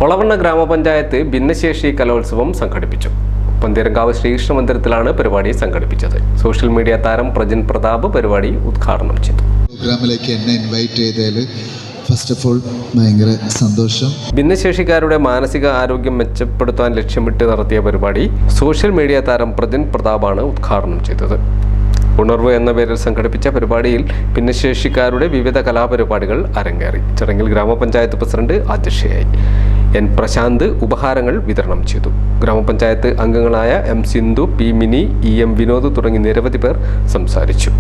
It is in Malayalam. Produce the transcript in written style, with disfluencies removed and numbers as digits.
ഒളവണ്ണ ഗ്രാമപഞ്ചായത്ത് ഭിന്നശേഷി കലോത്സവം സംഘടിപ്പിച്ചു. പന്തീരങ്കാവ് ശ്രീകൃഷ്ണ മന്ദിരത്തിലാണ് പരിപാടി സംഘടിപ്പിച്ചത്. സോഷ്യൽ മീഡിയ താരം പ്രജിൻ പ്രതാപ് പരിപാടി ഉദ്ഘാടനം ചെയ്തു. പ്രോഗ്രാമിലേക്ക് എന്നെ ഇൻവൈറ്റ് ചെയ്തതിൽ ഫസ്റ്റ് ഓഫ് ഓൾ ഭയങ്കര സന്തോഷം. ഭിന്നശേഷിക്കാരുടെ മാനസിക ആരോഗ്യം മെച്ചപ്പെടുത്താൻ ലക്ഷ്യമിട്ട് നടത്തിയ പരിപാടി സോഷ്യൽ മീഡിയ താരം പ്രജിൻ പ്രതാപാണ് ഉദ്ഘാടനം ചെയ്തത്. ഉണർവ് എന്ന പേരിൽ സംഘടിപ്പിച്ച പരിപാടിയിൽ ഭിന്നശേഷിക്കാരുടെ വിവിധ കലാപരിപാടികൾ അരങ്ങേറി. ചടങ്ങിൽ ഗ്രാമപഞ്ചായത്ത് പ്രസിഡന്റ് അധ്യക്ഷയായി. എൻ പ്രശാന്ത് ഉപഹാരങ്ങൾ വിതരണം ചെയ്തു. ഗ്രാമപഞ്ചായത്ത് അംഗങ്ങളായ M Sindhu, P mini, E M Vinod തുടങ്ങി നിരവധി പേർ സംസാരിച്ചു.